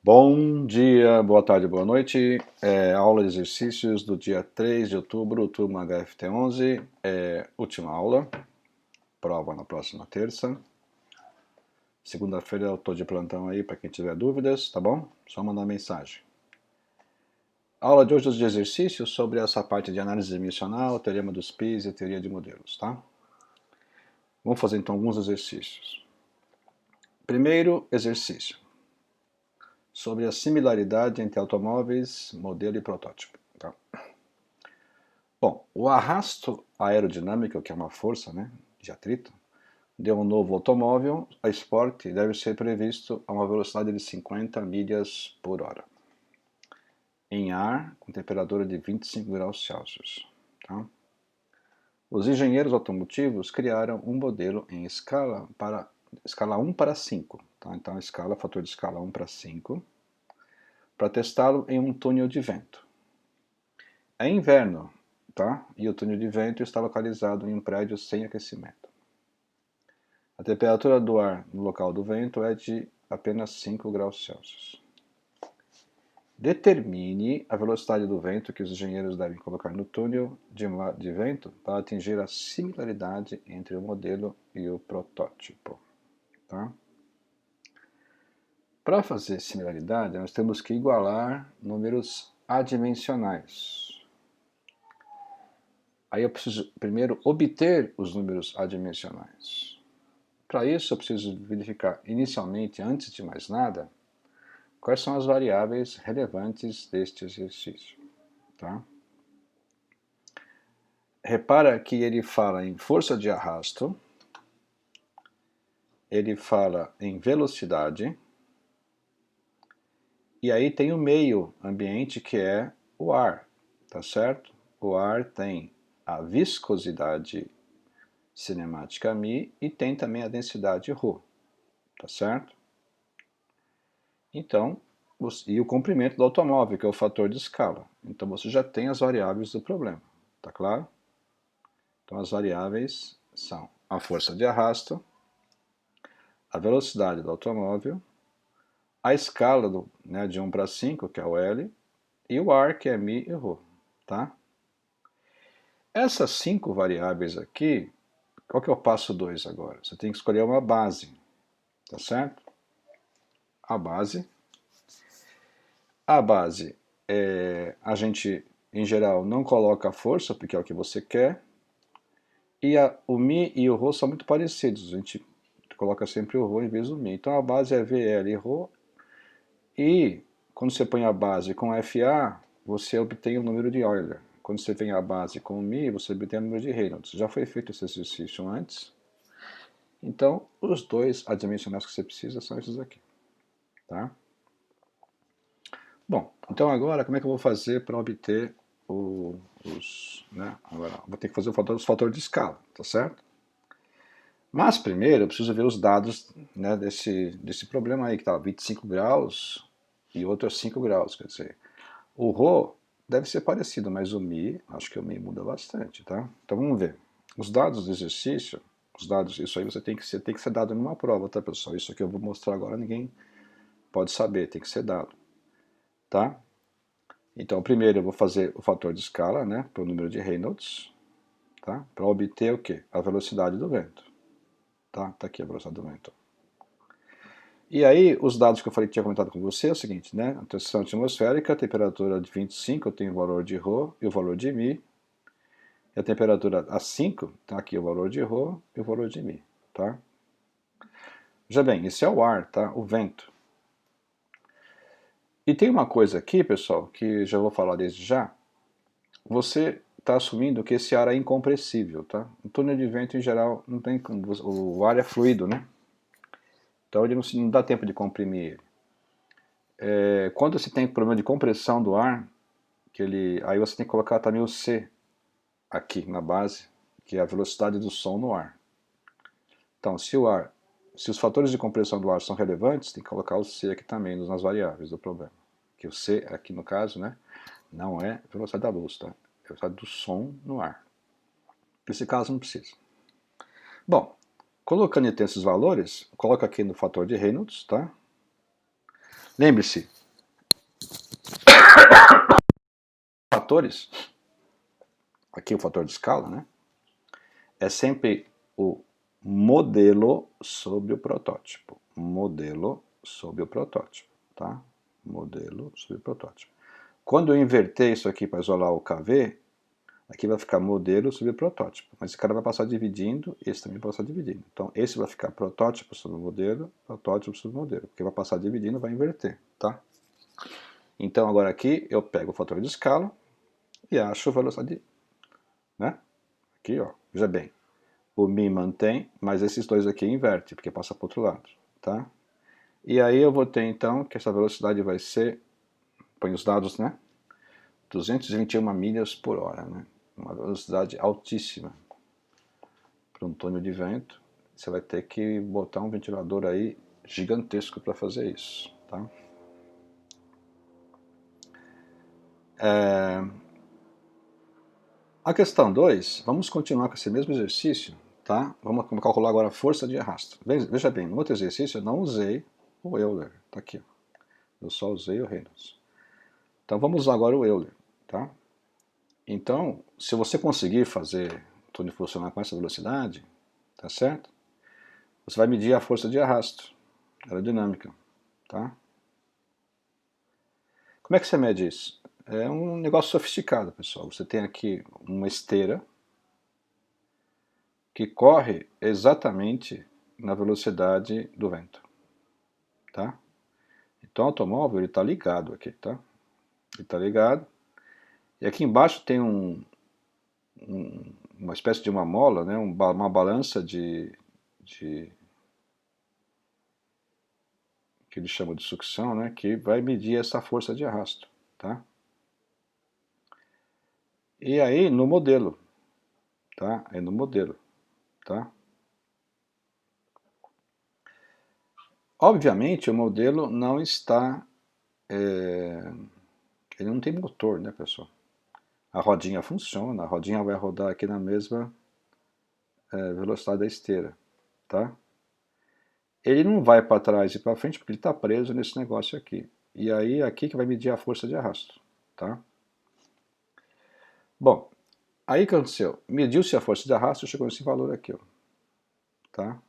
Bom dia, boa tarde, boa noite. Aula de exercícios do dia 3 de outubro, turma HFT11. Última aula, prova na próxima terça. Segunda-feira eu estou de plantão aí para quem tiver dúvidas, tá bom? Só mandar mensagem. A aula de hoje é de exercícios sobre essa parte de análise dimensional, teorema dos Pis e teoria de modelos, tá? Vamos fazer então alguns exercícios. Primeiro exercício. Sobre a similaridade entre automóveis, modelo e protótipo. Tá? Bom, o arrasto aerodinâmico, que é uma força, né, de atrito, de um novo automóvel a Sport deve ser previsto a uma velocidade de 50 milhas por hora, em ar com temperatura de 25 graus Celsius. Tá? Os engenheiros automotivos criaram um modelo em escala 1 para 5. Tá? Então, fator de escala 1 para 5, para testá-lo em um túnel de vento. É inverno, tá? E o túnel de vento está localizado em um prédio sem aquecimento. A temperatura do ar no local do vento é de apenas 5 graus Celsius. Determine a velocidade do vento que os engenheiros devem colocar no túnel de vento para atingir a similaridade entre o modelo e o protótipo. Tá? Para fazer similaridade, nós temos que igualar números adimensionais. Aí eu preciso primeiro obter os números adimensionais. Para isso eu preciso verificar inicialmente, antes de mais nada, quais são as variáveis relevantes deste exercício. Tá? Repara que ele fala em força de arrasto, ele fala em velocidade, e aí tem o meio ambiente que é o ar, tá certo? O ar tem a viscosidade cinemática μ e tem também a densidade ρ, tá certo? Então, e o comprimento do automóvel, que é o fator de escala. Então você já tem as variáveis do problema, tá claro? Então as variáveis são a força de arrasto, a velocidade do automóvel, a escala de 1 para 5, que é o L, e o ar, que é μ e ρ, tá? Essas 5 variáveis aqui, qual que é o passo 2 agora? Você tem que escolher uma base, tá certo? A base, a gente, em geral, não coloca a força, porque é o que você quer, e o μ e o ρ são muito parecidos, a gente coloca sempre o ρ em vez do μ. Então a base é VL e ρ, e quando você põe a base com FA, você obtém o número de Euler. Quando você tem a base com μ, você obtém o número de Reynolds. Já foi feito esse exercício antes. Então, os dois adimensionais que você precisa são esses aqui. Tá? Bom, então agora como é que eu vou fazer para obter agora vou ter que fazer os fatores de escala, tá certo? Mas primeiro eu preciso ver os dados, né, desse problema aí, que está 25 graus e outro é 5 graus, quer dizer, o ρ deve ser parecido, mas o μ, acho que o μ muda bastante, tá? Então vamos ver. Os dados do exercício, isso aí você tem que ser dado numa prova, tá, pessoal? Isso aqui eu vou mostrar agora, ninguém pode saber, tem que ser dado, tá? Então primeiro eu vou fazer o fator de escala, né, para o número de Reynolds, tá? Para obter o quê? A velocidade do vento. Tá aqui a velocidade do vento. E aí, os dados que eu falei que tinha comentado com você é o seguinte, né? A pressão atmosférica, a temperatura de 25, eu tenho o valor de ρ e o valor de μ. E a temperatura a 5, tá aqui o valor de ρ e o valor de μ, tá? Já bem, esse é o ar, tá? O vento. E tem uma coisa aqui, pessoal, que já vou falar desde já. Você está assumindo que esse ar é incompressível, tá? O túnel de vento, em geral, não tem como, o ar é fluido, né? Então ele não dá tempo de comprimir ele. Quando você tem problema de compressão do ar, aí você tem que colocar também o C aqui na base, que é a velocidade do som no ar. Então, se os fatores de compressão do ar são relevantes, tem que colocar o C aqui também nas variáveis do problema. Que o C aqui no caso, né, não é velocidade da luz, tá? É velocidade do som no ar. Nesse caso não precisa. Bom, colocando então esses valores, coloca aqui no fator de Reynolds, tá? lembre-se, fatores, aqui o fator de escala, né? É sempre o modelo sobre o protótipo. Modelo sobre o protótipo, tá? Modelo sobre o protótipo. Quando eu inverter isso aqui para isolar o KV, aqui vai ficar modelo sobre protótipo. Mas esse cara vai passar dividindo, esse também vai passar dividindo. Então esse vai ficar protótipo sobre modelo, protótipo sobre modelo. Porque vai passar dividindo, vai inverter, tá? Então agora aqui eu pego o fator de escala e acho a velocidade, né? Aqui, ó, veja bem. O mi mantém, mas esses dois aqui inverte, porque passa para o outro lado, tá? E aí eu vou ter então que essa velocidade vai ser, põe os dados, né? 221 milhas por hora, né? Uma velocidade altíssima para um túnel de vento. Você vai ter que botar um ventilador aí gigantesco para fazer isso, tá? A questão 2, vamos continuar com esse mesmo exercício, tá? Vamos calcular agora a força de arrasto. Veja bem, no outro exercício eu não usei o Euler, tá aqui, ó. Eu só usei o Reynolds. Então vamos usar agora o Euler, tá? Então, se você conseguir fazer o túnel funcionar com essa velocidade, tá certo? Você vai medir a força de arrasto aerodinâmica, tá? Como é que você mede isso? É um negócio sofisticado, pessoal. Você tem aqui uma esteira que corre exatamente na velocidade do vento, tá? Então o automóvel está ligado aqui, tá? Ele está ligado. E aqui embaixo tem uma espécie de uma mola, né? Uma balança que eles chamam de sucção, né? Que vai medir essa força de arrasto, tá? E aí no modelo, tá? É no modelo, tá? Obviamente o modelo não está, ele não tem motor, né, pessoal? A rodinha funciona, a rodinha vai rodar aqui na mesma velocidade da esteira, tá? Ele não vai para trás e para frente porque ele está preso nesse negócio aqui. E aí aqui que vai medir a força de arrasto, tá? Bom, aí o que aconteceu? Mediu-se a força de arrasto e chegou nesse valor aqui, ó, tá?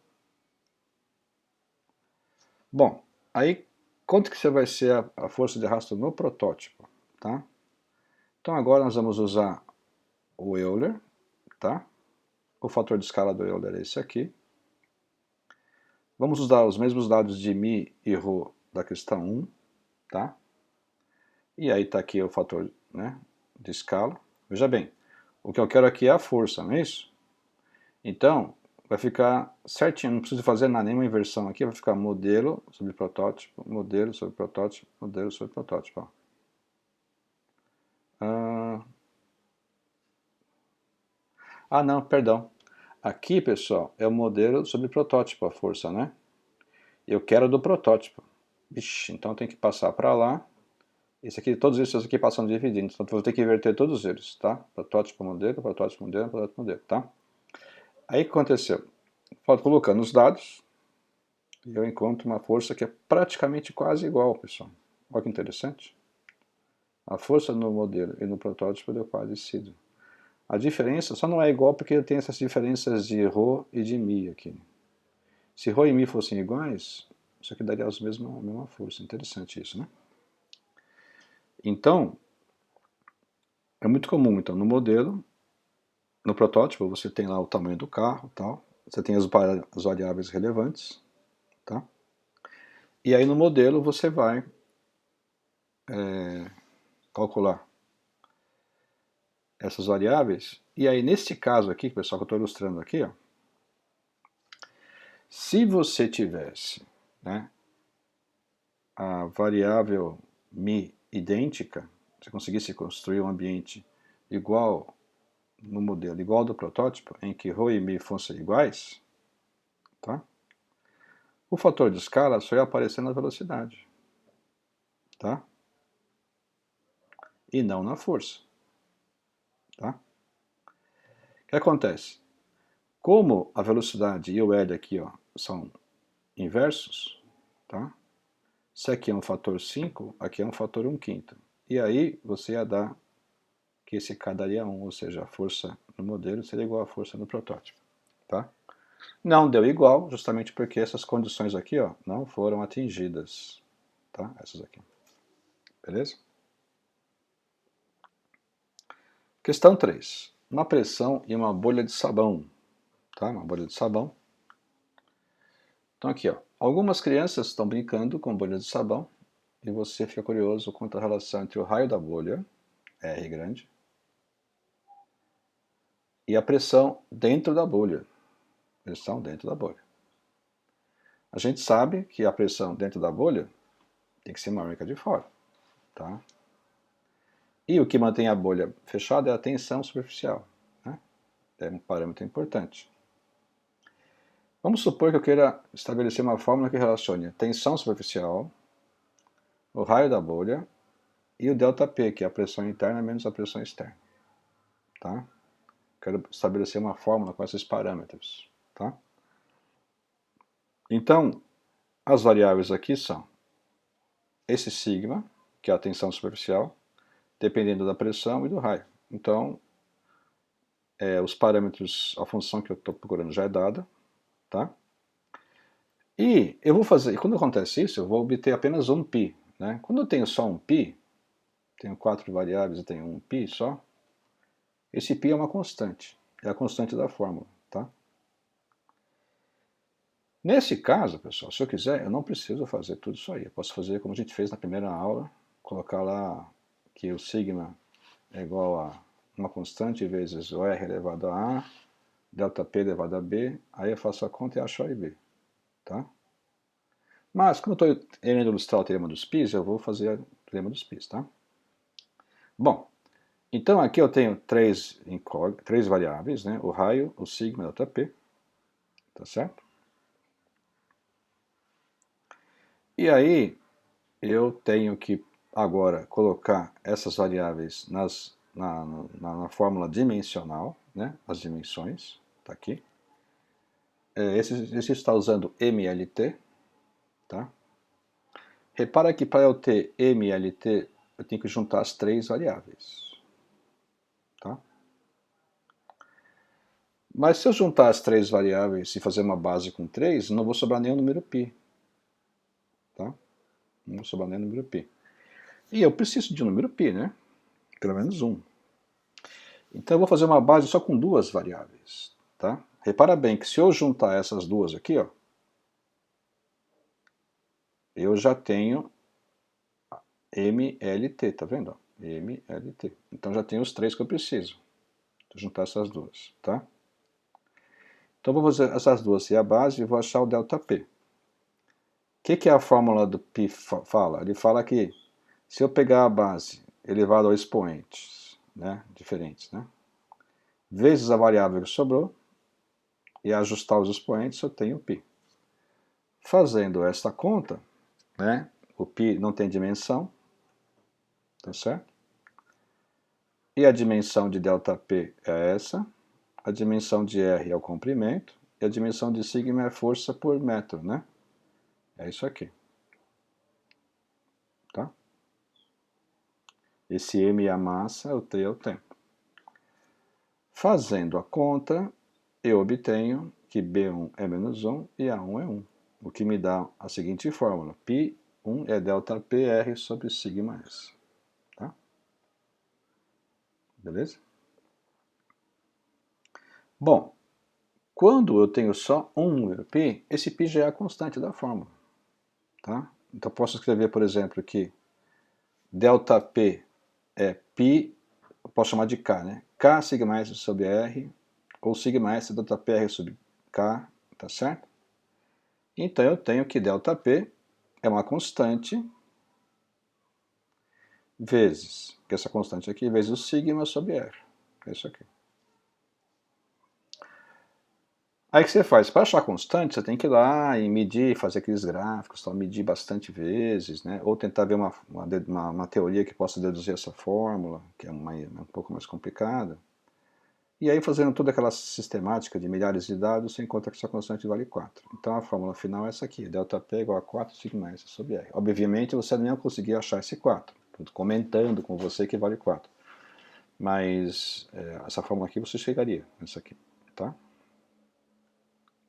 Bom, aí quanto que você vai ser a força de arrasto no protótipo, tá? Então agora nós vamos usar o Euler, tá? O fator de escala do Euler é esse aqui. Vamos usar os mesmos dados de mi e rho da questão 1, tá? E aí está aqui o fator, né, de escala. Veja bem, o que eu quero aqui é a força, não é isso? Então, vai ficar certinho, não preciso fazer nada, nenhuma inversão aqui, vai ficar modelo sobre protótipo, modelo sobre protótipo, modelo sobre protótipo. Não, perdão. Aqui, pessoal, é o modelo sobre protótipo, a força, né? Eu quero do protótipo. Ixi, então tem que passar para lá. Esse aqui, todos esses aqui passam dividindo, então vou ter que inverter todos eles, tá? Protótipo, modelo, protótipo, modelo, protótipo, modelo, tá? Aí o que aconteceu? Falta colocando os dados e eu encontro uma força que é praticamente quase igual, pessoal. Olha que interessante. A força no modelo e no protótipo deu parecido. A diferença só não é igual porque tem essas diferenças de Rho e de Mi aqui. Se Rho e Mi fossem iguais, isso aqui daria a mesma força. Interessante isso, né? Então, é muito comum, então, no modelo, no protótipo, você tem lá o tamanho do carro, tal. Você tem as variáveis relevantes, tá? E aí no modelo você vai calcular essas variáveis. E aí nesse caso aqui, pessoal, que eu estou ilustrando aqui, ó, se você tivesse, né, a variável mi idêntica, se conseguisse construir um ambiente igual no modelo, igual ao do protótipo, em que ρ e mi fossem iguais, tá? O fator de escala só ia aparecer na velocidade, tá? E não na força, tá? O que acontece? Como a velocidade e o L aqui, ó, são inversos, tá? Se aqui é um fator 5, aqui é um fator 1/5. E aí você ia dar que esse K daria 1, ou seja, a força no modelo seria igual à força no protótipo. Tá? Não deu igual, justamente porque essas condições aqui ó, não foram atingidas. Tá? Essas aqui. Beleza? Questão 3. Uma pressão e uma bolha de sabão. Tá? Uma bolha de sabão. Então aqui, ó, algumas crianças estão brincando com bolhas de sabão e você fica curioso quanto à relação entre o raio da bolha, R grande, e a pressão dentro da bolha. Pressão dentro da bolha. A gente sabe que a pressão dentro da bolha tem que ser maior que a de fora. Tá? E o que mantém a bolha fechada é a tensão superficial. Né? É um parâmetro importante. Vamos supor que eu queira estabelecer uma fórmula que relacione a tensão superficial, o raio da bolha e o ΔP, que é a pressão interna menos a pressão externa. Tá? Quero estabelecer uma fórmula com esses parâmetros. Tá? Então, as variáveis aqui são esse sigma, que é a tensão superficial, dependendo da pressão e do raio. Então, os parâmetros, a função que eu estou procurando já é dada. Tá? E eu vou fazer, quando acontece isso, eu vou obter apenas um π. Né? Quando eu tenho só um π, tenho 4 variáveis e tenho um π só, esse π é uma constante, é a constante da fórmula. Tá? Nesse caso, pessoal, se eu quiser, eu não preciso fazer tudo isso aí. Eu posso fazer como a gente fez na primeira aula, colocar lá que o sigma é igual a uma constante vezes o R elevado a A, ΔP elevado a B, aí eu faço a conta e acho A e B. Tá? Mas, como eu estou querendo ilustrar o teorema dos πs, eu vou fazer o teorema dos πs. Tá? Bom, então aqui eu tenho três variáveis, né? O raio, o sigma e o ΔP. Tá certo? E aí, eu tenho que agora colocar essas variáveis na fórmula dimensional, né? As dimensões, está aqui. Esse exercício está usando MLT. Tá? Repara que para eu ter MLT, eu tenho que juntar as três variáveis. Tá? Mas se eu juntar as três variáveis e fazer uma base com 3, não vou sobrar nenhum número π. Tá? Não vou sobrar nenhum número π. E eu preciso de um número π, né? Pelo menos um. Então eu vou fazer uma base só com duas variáveis. Tá? Repara bem que se eu juntar essas duas aqui, ó, eu já tenho MLT, tá vendo? MLT. Então já tenho os três que eu preciso. Vou juntar essas duas. Tá? Então vou fazer essas duas e a base e vou achar o ΔP. O que a fórmula do π fala? Ele fala que se eu pegar a base elevada ao expoentes, né, diferentes, né, vezes a variável que sobrou, e ajustar os expoentes, eu tenho π. Fazendo esta conta, né, o π não tem dimensão, tá certo? E a dimensão de ΔP é essa, a dimensão de R é o comprimento, e a dimensão de sigma é força por metro, né? É isso aqui. Tá? Esse M é a massa, o T é o tempo. Fazendo a conta, eu obtenho que B1 é menos 1 e A1 é 1, o que me dá a seguinte fórmula: π1 é ΔPR sobre sigma S. Tá? Beleza? Bom, quando eu tenho só um número π, esse π já é a constante da fórmula. Tá? Então posso escrever, por exemplo, que ΔP é π, eu posso chamar de K, né? K sigma S sobre R, ou sigma S ΔPR sobre K, tá certo? Então eu tenho que ΔP é uma constante vezes, que essa constante aqui, vezes o sigma sobre R. É isso aqui. Aí o que você faz? Para achar constante, você tem que ir lá e medir, fazer aqueles gráficos, medir bastante vezes, né? Ou tentar ver uma teoria que possa deduzir essa fórmula, que é um pouco mais complicada. E aí, fazendo toda aquela sistemática de milhares de dados, você encontra que essa constante vale 4. Então, a fórmula final é essa aqui, ΔP igual a 4 sigma S sobre R. Obviamente, você não ia conseguir achar esse 4. Estou comentando com você que vale 4. Mas essa fórmula aqui você chegaria nessa aqui, tá?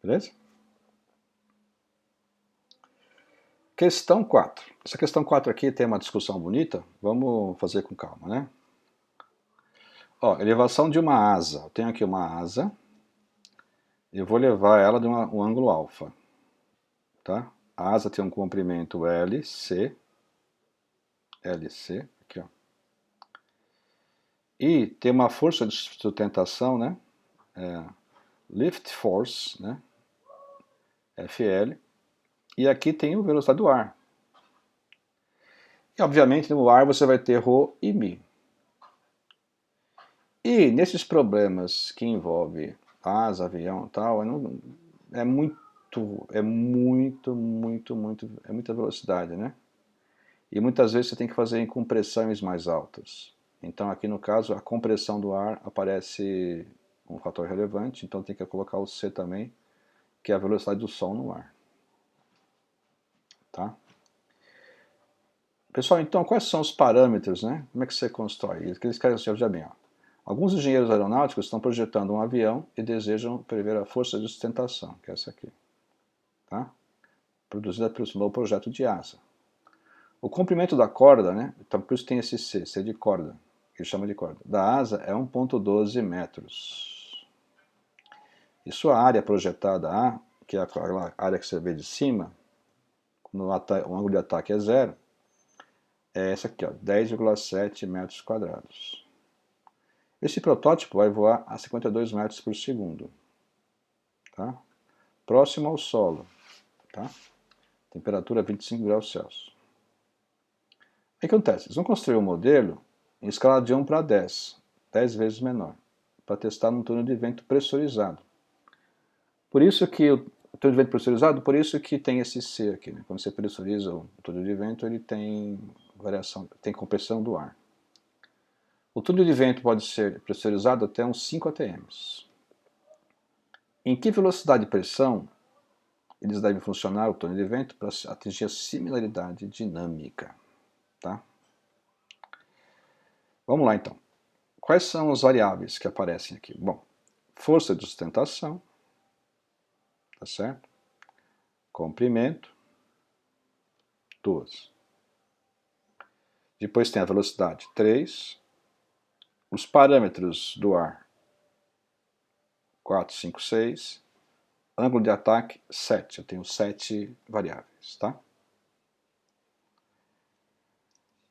Beleza? Questão 4. Essa questão 4 aqui tem uma discussão bonita. Vamos fazer com calma, né? Ó, elevação de uma asa. Eu tenho aqui uma asa. Eu vou levar ela de um ângulo alfa. Tá? A asa tem um comprimento LC. LC, aqui, ó. E tem uma força de sustentação, né? Lift force, né? FL. E aqui tem a velocidade do ar. E, obviamente, no ar você vai ter ρ e μ. E nesses problemas que envolvem asa, avião e tal, é muita velocidade, né? E muitas vezes você tem que fazer em compressões mais altas. Então aqui no caso a compressão do ar aparece um fator relevante, então tem que colocar o C também, que é a velocidade do som no ar. Tá? Pessoal, então quais são os parâmetros, né? Como é que você constrói? Eles querem assim, veja bem, ó. Alguns engenheiros aeronáuticos estão projetando um avião e desejam prever a força de sustentação, que é essa aqui, tá? Produzida pelo novo projeto de asa. O comprimento da corda, né? Então por isso tem esse C de corda, que chama de corda, da asa é 1,12 metros. E sua área projetada A, que é aquela área que você vê de cima, o ângulo de ataque é 0, é essa aqui, 10,7 metros quadrados. Esse protótipo vai voar a 52 metros por segundo. Tá? Próximo ao solo. Tá? Temperatura 25 graus Celsius. O que acontece? Eles vão construir um modelo em escala de 1 para 10 vezes menor, para testar num túnel de vento pressurizado. Por isso que o túnel de vento pressurizado, por isso que tem esse C aqui. Né? Quando você pressuriza o túnel de vento, ele tem variação, tem compressão do ar. O túnel de vento pode ser pressurizado até uns 5 atm. Em que velocidade e pressão eles devem funcionar, o túnel de vento, para atingir a similaridade dinâmica? Tá? Vamos lá então. Quais são as variáveis que aparecem aqui? Bom, força de sustentação, tá certo? Comprimento, 2. Depois tem a velocidade, 3. Os parâmetros do ar, 4, 5, 6. Ângulo de ataque, 7. Eu tenho 7 variáveis, tá?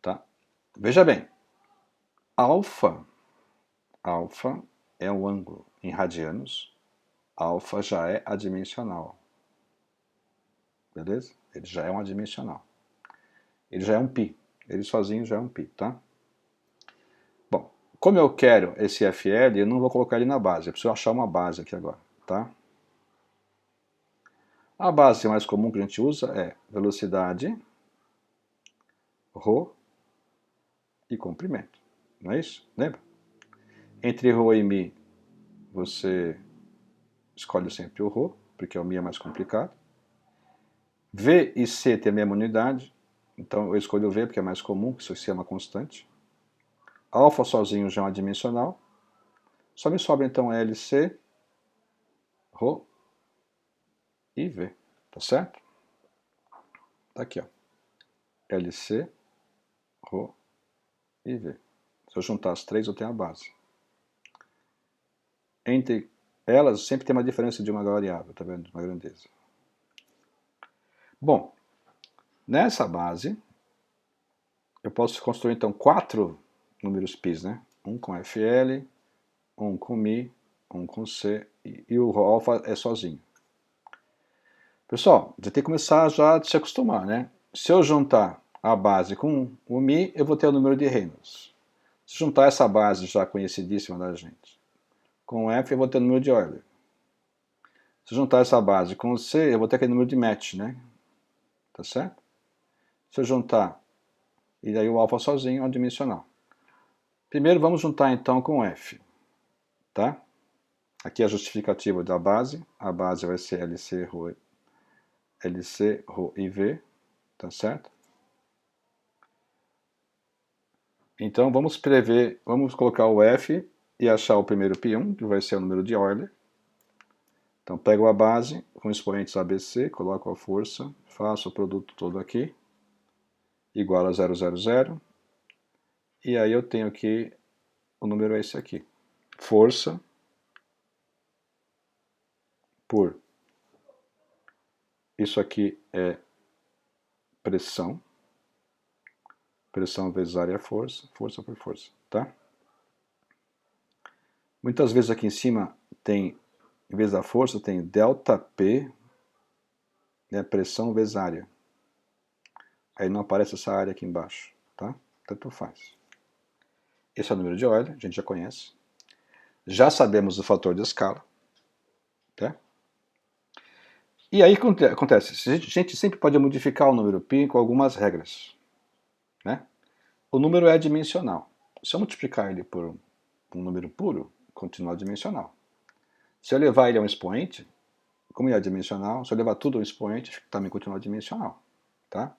Tá? Veja bem, alfa é um ângulo em radianos, alfa já é adimensional. Beleza? Ele já é um adimensional. Ele já é um π. Ele sozinho já é um π, tá? Bom, como eu quero esse FL, eu não vou colocar ele na base. Eu preciso achar uma base aqui agora, tá? A base mais comum que a gente usa é velocidade, ρ e comprimento. Não é isso? Lembra? Entre ρ e μ, você escolhe sempre o ρ, porque o μ é mais complicado. V e C têm a mesma unidade, então eu escolho o V porque é mais comum, que isso é uma constante. Alfa sozinho já é uma dimensional. Só me sobra então LC, ρ e V, tá certo? Tá aqui, ó. LC, ρ e V. Se eu juntar as três, eu tenho a base. Entre elas sempre tem uma diferença de uma variável, tá vendo? Uma grandeza. Bom, nessa base, eu posso construir então 4 números π, né? Um com FL, um com μ, um com C e o alfa é sozinho. Pessoal, já tem que começar já a se acostumar, né? Se eu juntar a base com o μ, eu vou ter o número de Reynolds. Se juntar essa base já conhecidíssima da gente com o F, eu vou ter o número de Euler. Se juntar essa base com o C, eu vou ter aquele número de Metz, né? Tá certo? Se eu juntar, e daí o alfa sozinho é um dimensional. Primeiro vamos juntar então com o F, tá? Aqui é a justificativa da base. A base vai ser LC, ρ e V, tá certo? Então vamos prever, vamos colocar o F e achar o primeiro π1, que vai ser o número de Euler. Então pego a base com expoentes ABC, coloco a força, faço o produto todo aqui, igual a 0, 0, 0. E aí eu tenho que o número é esse aqui. Força por, isso aqui é pressão. Pressão vezes área é força, força por força, tá? Muitas vezes aqui em cima tem, em vez da força, tem ΔP, né, pressão vezes área. Aí não aparece essa área aqui embaixo, tá? Tanto faz. Esse é o número de Euler, a gente já conhece. Já sabemos o fator de escala, tá? E aí acontece, a gente sempre pode modificar o número π com algumas regras, né? O número é dimensional. Se eu multiplicar ele por um número puro, continua dimensional. Se eu levar ele a um expoente, como ele é dimensional, se eu levar tudo a um expoente, também continua dimensional, tá?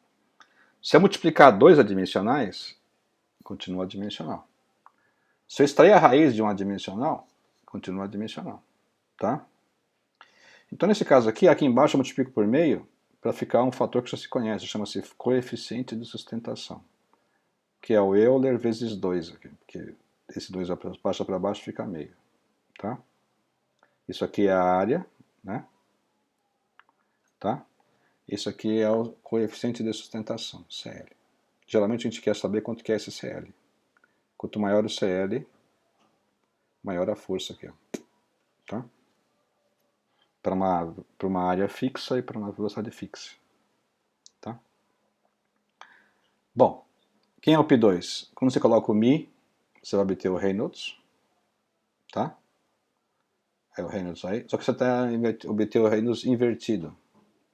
Se eu multiplicar dois adimensionais, continua dimensional. Se eu extrair a raiz de um adimensional, continua dimensional, tá? Então nesse caso aqui embaixo eu multiplico por meio para ficar um fator que já se conhece, chama-se coeficiente de sustentação, que é o Euler vezes 2 aqui, porque esse 2 passa para baixo fica meio, tá? Isso aqui é a área, né? Tá? Isso aqui é o coeficiente de sustentação, CL. Geralmente a gente quer saber quanto que é esse CL. Quanto maior o CL, maior a força aqui, ó. Tá? Para uma área fixa e para uma velocidade fixa. Tá? Bom, quem é o π2? Quando você coloca o μ, você vai obter o Reynolds. Tá? É o Reynolds aí. Só que você está obter o Reynolds invertido.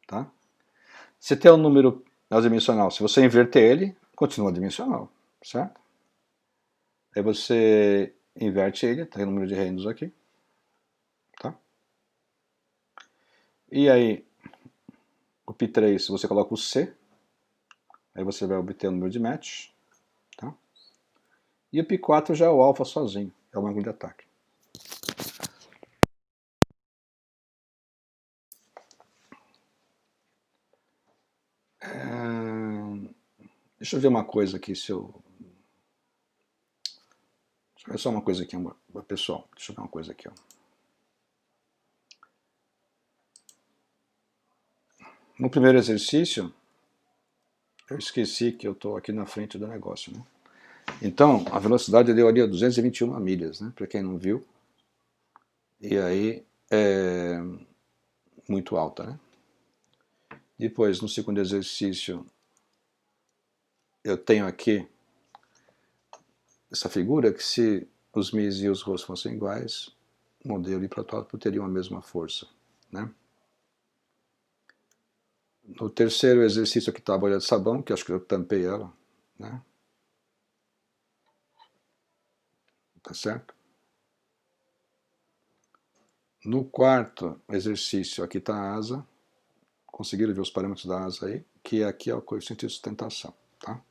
Tá? Se tem um número dimensional, se você inverter ele, continua dimensional. Certo? Aí você inverte ele, tem o número de Reynolds aqui. Tá? E aí, o π3, você coloca o C, aí você vai obter o número de match. Tá? E o π4 já é o alfa sozinho, é o ângulo de ataque. Deixa eu ver uma coisa aqui, Deixa eu ver só uma coisa aqui, pessoal. Deixa eu ver uma coisa aqui, ó. No primeiro exercício, eu esqueci que eu estou aqui na frente do negócio, né? Então, a velocidade deu ali a 221 milhas, né? Para quem não viu. E aí, é muito alta, né? Depois, no segundo exercício, eu tenho aqui essa figura que se os μ's e os r's fossem iguais, o modelo e protótipo teriam a mesma força, né? No terceiro exercício aqui está a bolha de sabão, que acho que eu tampei ela, né? Tá certo? No quarto exercício aqui está a asa, conseguiram ver os parâmetros da asa aí, que aqui é o coeficiente de sustentação, tá?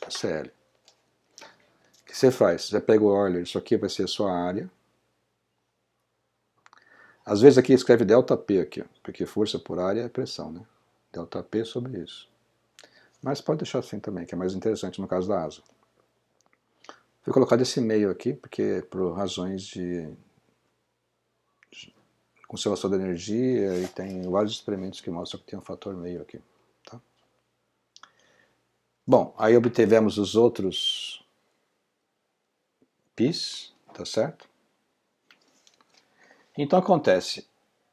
CL. O que você faz? Você pega o Euler, isso aqui vai ser a sua área. Às vezes aqui escreve ΔP aqui, porque força por área é pressão, né? ΔP sobre isso. Mas pode deixar assim também, que é mais interessante no caso da asa. Fui colocar esse meio aqui, porque por razões de conservação da energia, e tem vários experimentos que mostram que tem um fator meio aqui. Tá? Bom, aí obtivemos os outros π's, tá certo? Então acontece,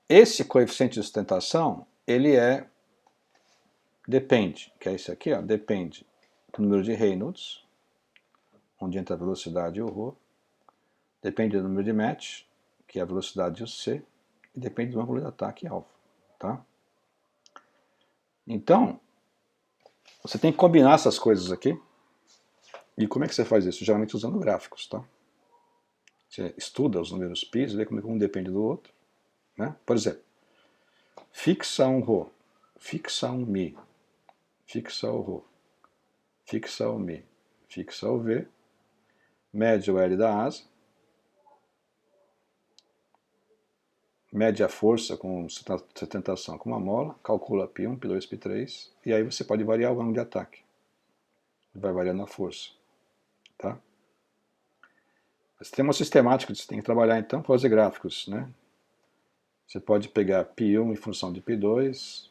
esse coeficiente de sustentação, ele depende, que é esse aqui, ó, depende do número de Reynolds, onde entra a velocidade e o ρ, depende do número de Mach, que é a velocidade e o c, e depende do ângulo de ataque alfa, tá? Então, você tem que combinar essas coisas aqui. E como é que você faz isso? Geralmente usando gráficos, tá? Você estuda os números π, vê como um depende do outro. Né? Por exemplo, fixa um Rho, fixa um Mi, fixa o Rho, fixa o Mi, fixa o V, mede o L da asa, mede a força com sustentação com uma mola, calcula π1, π2, π3, e aí você pode variar o ângulo de ataque. Vai variando a força. Tá? Você tem uma sistemática que você tem que trabalhar, então, fazer gráficos. Né? Você pode pegar π1 em função de π2,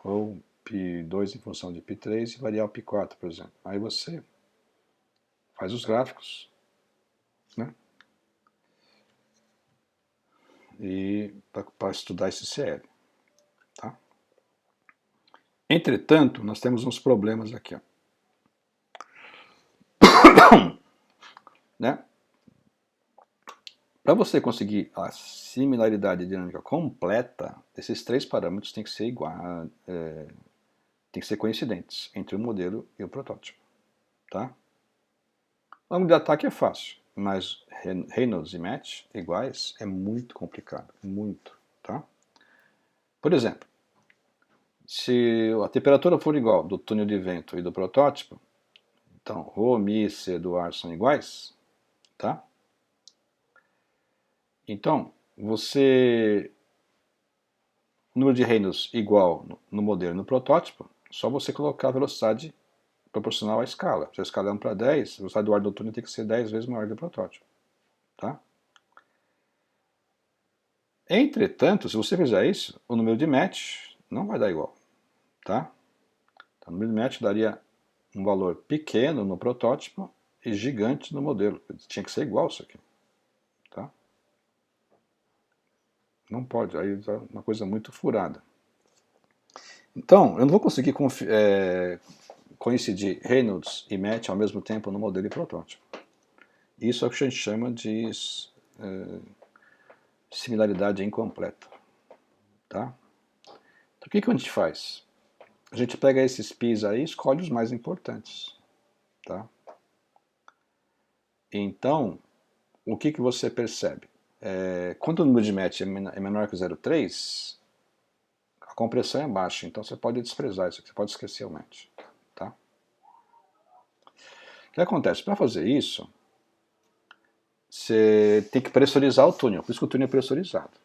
ou π2 em função de π3 e variar o π4, por exemplo. Aí você faz os gráficos, né? E para estudar esse CL. Tá? Entretanto, nós temos uns problemas aqui. Ó. Né? Para você conseguir a similaridade dinâmica completa, esses três parâmetros têm que ser iguais, têm que ser coincidentes entre o modelo e o protótipo. Tá? O ângulo de ataque é fácil, mas Reynolds e Match iguais é muito complicado, muito. Tá? Por exemplo, se a temperatura for igual do túnel de vento e do protótipo, então Rho, Mi e C do ar são iguais, tá? Então, o número de Reynolds igual no modelo e no protótipo, só você colocar a velocidade proporcional à escala. Se a escala é 1 para 10, a velocidade do ar do túnel tem que ser 10 vezes maior que do protótipo. Tá? Entretanto, se você fizer isso, o número de match não vai dar igual. Tá? Então, o número de match daria um valor pequeno no protótipo e gigante no modelo. Tinha que ser igual isso aqui. Tá? Não pode, aí é uma coisa muito furada. Então, eu não vou conseguir coincidir Reynolds e Match ao mesmo tempo no modelo e protótipo. Isso é o que a gente chama de similaridade incompleta. Tá? Então, o que a gente faz? A gente pega esses πs aí e escolhe os mais importantes. Tá? Então, o que você percebe? Quando o número de match é menor que 0,3, a compressão é baixa, então você pode desprezar isso aqui, você pode esquecer o match. Tá? O que acontece? Para fazer isso, você tem que pressurizar o túnel, por isso que o túnel é pressurizado.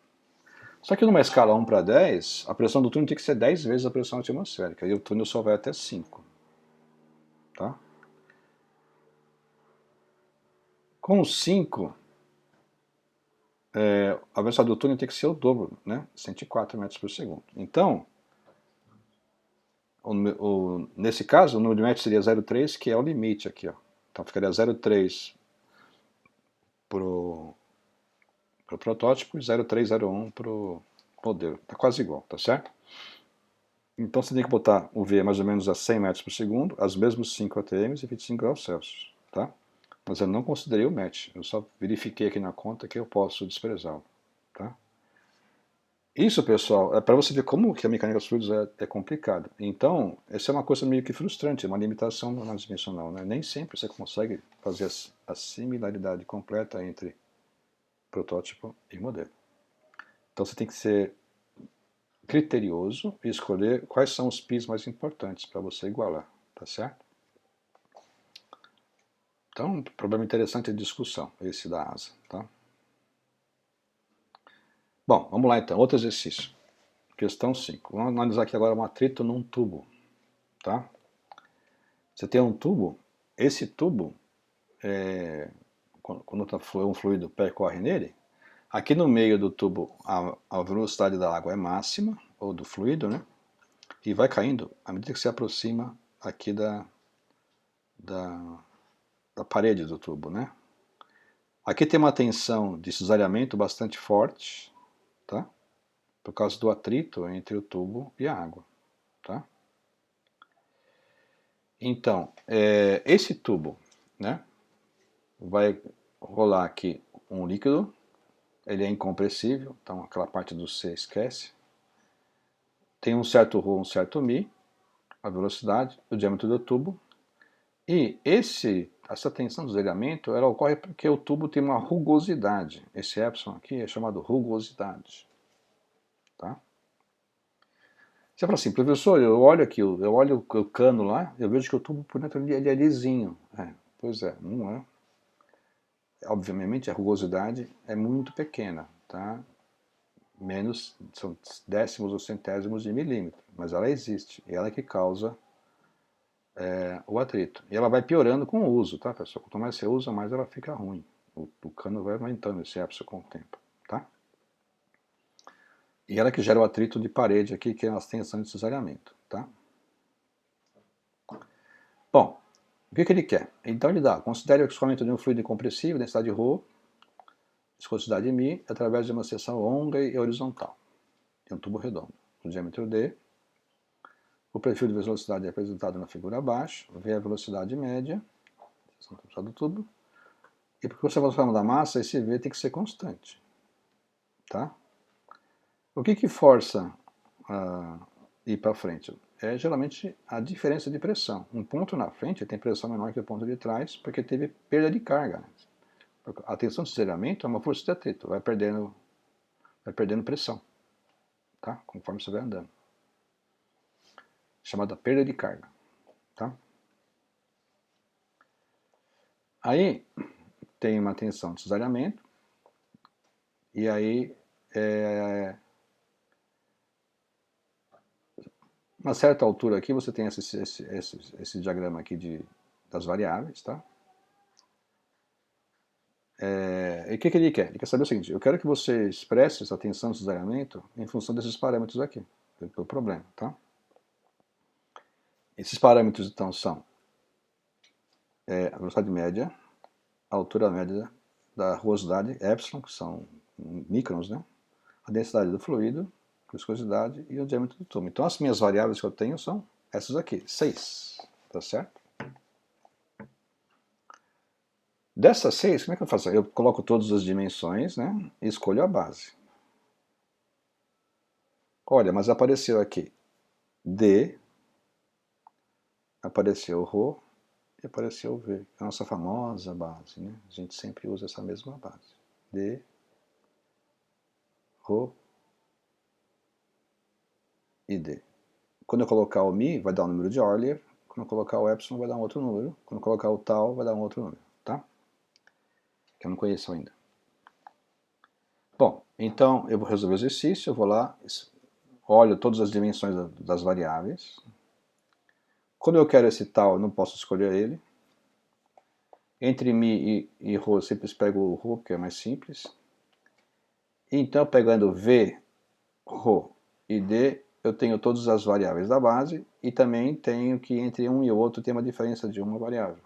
Só que numa escala 1 para 10, a pressão do túnel tem que ser 10 vezes a pressão atmosférica, e o túnel só vai até 5. Tá? Com 5, a velocidade do túnel tem que ser o dobro, né? 104 metros por segundo. Então, nesse caso, o número de metros seria 0,3, que é o limite aqui. Ó. Então ficaria 0,3 para o protótipo e 0,301 para o modelo. Está quase igual, tá certo? Então você tem que botar o V mais ou menos a 100 metros por segundo, aos mesmos 5 atm e 25 graus Celsius. Tá? Mas eu não considerei o match, eu só verifiquei aqui na conta que eu posso desprezá-lo. Tá? Isso, pessoal, é para você ver como que a mecânica dos fluidos é complicada. Então, essa é uma coisa meio que frustrante, uma limitação na análise dimensional. Né? Nem sempre você consegue fazer a similaridade completa entre protótipo e modelo. Então você tem que ser criterioso e escolher quais são os πs mais importantes para você igualar, tá certo? Então, um problema interessante de discussão, esse da asa, tá? Bom, vamos lá então, outro exercício. Questão 5. Vamos analisar aqui agora um atrito num tubo, tá? Você tem um tubo, esse tubo, quando um fluido percorre nele, aqui no meio do tubo a velocidade da água é máxima, ou do fluido, né? E vai caindo à medida que se aproxima aqui da parede do tubo, né? Aqui tem uma tensão de cisalhamento bastante forte, tá? Por causa do atrito entre o tubo e a água, tá? Então, esse tubo, né? Vai rolar aqui um líquido, ele é incompressível, então aquela parte do C esquece. Tem um certo ρ, um certo μ, a velocidade, o diâmetro do tubo, e essa tensão de desligamento ela ocorre porque o tubo tem uma rugosidade. Esse epsilon aqui é chamado rugosidade. Tá? Você fala assim, professor, eu olho aqui, eu olho o cano lá, eu vejo que o tubo por dentro ele é lisinho. Pois é, não é. Obviamente a rugosidade é muito pequena, tá? Menos, são décimos ou centésimos de milímetro, mas ela existe, e ela é que causa o atrito. E ela vai piorando com o uso, tá, pessoal? Quanto mais você usa, mais ela fica ruim. O cano vai aumentando esse epsilon com o tempo, tá? E ela que gera o atrito de parede aqui, que é as tensões de cesariamento, tá? Bom, o que ele quer? Então ele dá, considere o escoamento de um fluido incompressível, densidade ρ, viscosidade μ, através de uma seção longa e horizontal, de um tubo redondo, com diâmetro d. O perfil de velocidade é apresentado na figura abaixo, vê a velocidade média, seção do tubo, e porque você vai falar da massa, esse V tem que ser constante, tá? O que força ir para frente? É geralmente a diferença de pressão. Um ponto na frente tem pressão menor que o ponto de trás, porque teve perda de carga. A tensão de desligamento é uma força de atrito, vai perdendo pressão, tá? Conforme você vai andando. Chamada perda de carga, tá? Aí tem uma tensão de cesariamento, e aí uma certa altura aqui você tem esse diagrama aqui das variáveis, tá? E o que ele quer? Ele quer saber o seguinte, eu quero que você expresse essa tensão de cesariamento em função desses parâmetros aqui, do problema, tá? Esses parâmetros então são a velocidade média, a altura média da rugosidade, epsilon, que são microns, né? A densidade do fluido, viscosidade e o diâmetro do tubo. Então as minhas variáveis que eu tenho são essas aqui, 6, tá certo? Dessas 6, como é que eu faço? Eu coloco todas as dimensões, né? E escolho a base. Olha, mas apareceu aqui D, apareceu Rho e apareceu V. É a nossa famosa base, né? A gente sempre usa essa mesma base. D, Rho e D. Quando eu colocar o Mi, vai dar um número de Euler. Quando eu colocar o Epsilon, vai dar um outro número. Quando eu colocar o Tau, vai dar um outro número, tá? Que eu não conheço ainda. Bom, então eu vou resolver o exercício, eu vou lá, olho todas as dimensões das variáveis. Quando eu quero esse tal, eu não posso escolher ele. Entre Mi e Rho, eu sempre pego o Rho, porque é mais simples. Então, pegando V, Rho e D, eu tenho todas as variáveis da base e também tenho que entre um e o outro tem uma diferença de uma variável,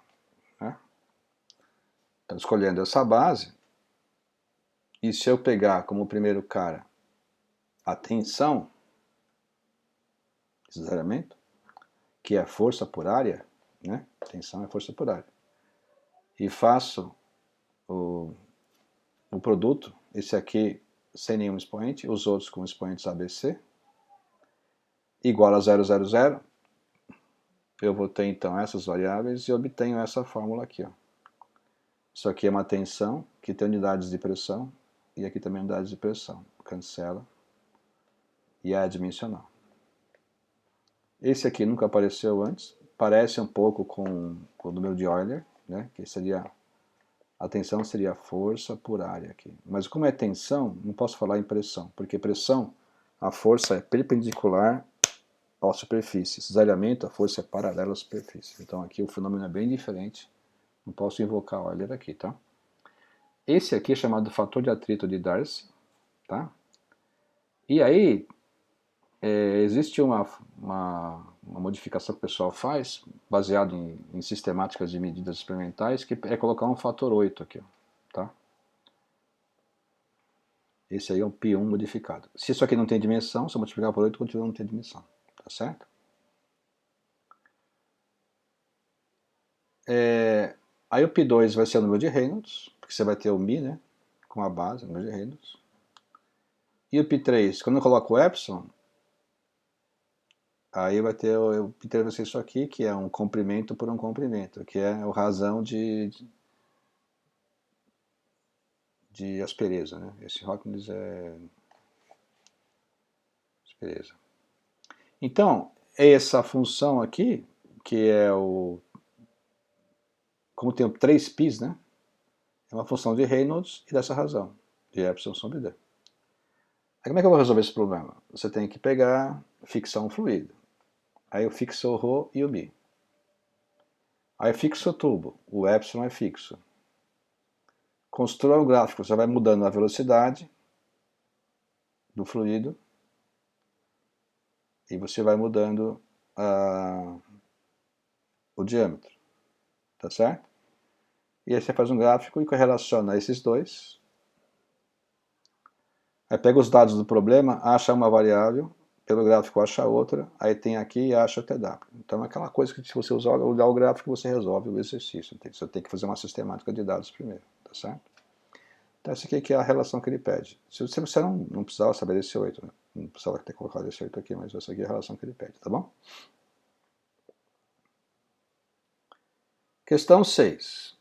né? Então, escolhendo essa base, e se eu pegar como primeiro cara a tensão, desligamento, que é força por área, né? Tensão é força por área. E faço o produto, esse aqui sem nenhum expoente, os outros com expoentes ABC, igual a 0,00, eu vou ter então essas variáveis e obtenho essa fórmula aqui, ó. Isso aqui é uma tensão que tem unidades de pressão e aqui também unidades de pressão. Cancela e é adimensional. Esse aqui nunca apareceu antes, parece um pouco com o número de Euler, né? Que seria a tensão seria a força por área aqui. Mas como é tensão, não posso falar em pressão, porque pressão, a força é perpendicular à superfície. Cesariamento, a força é paralela à superfície. Então aqui o fenômeno é bem diferente. Não posso invocar Euler aqui, tá? Esse aqui é chamado fator de atrito de Darcy, tá? E aí, existe uma modificação que o pessoal faz, baseado em sistemáticas de medidas experimentais, que é colocar um fator 8 aqui, ó, tá? Esse aí é um π1 modificado. Se isso aqui não tem dimensão, se eu multiplicar por 8, continua não tem dimensão, tá certo? Aí o π2 vai ser o número de Reynolds, porque você vai ter o μ, né, com a base, o número de Reynolds. E o π3, quando eu coloco o epsilon, Aí vai ter, eu pintei você isso aqui, que é um comprimento por um comprimento, que é a razão de aspereza, né? Esse Hawkins é aspereza. Então, essa função aqui, que é o... Como tem 3 π's, né? É uma função de Reynolds e dessa razão, de epsilon sobre d. Aí como é que eu vou resolver esse problema? Você tem que pegar, fixar um fluido. Aí eu fixo o ρ e o μ. Aí eu fixo o tubo, o epsilon é fixo. Construa o gráfico, você vai mudando a velocidade do fluido e você vai mudando o diâmetro, tá certo? E aí você faz um gráfico e correlaciona esses dois. Aí pega os dados do problema, acha uma variável, pelo gráfico acha outra, aí tem aqui e acha o TW. Então é aquela coisa que se você usar o gráfico você resolve o exercício. Você tem que fazer uma sistemática de dados primeiro, tá certo? Então essa aqui é a relação que ele pede. Se você não precisava saber desse 8, né? Não precisava ter colocado esse 8 aqui, mas essa aqui é a relação que ele pede, tá bom? Questão 6.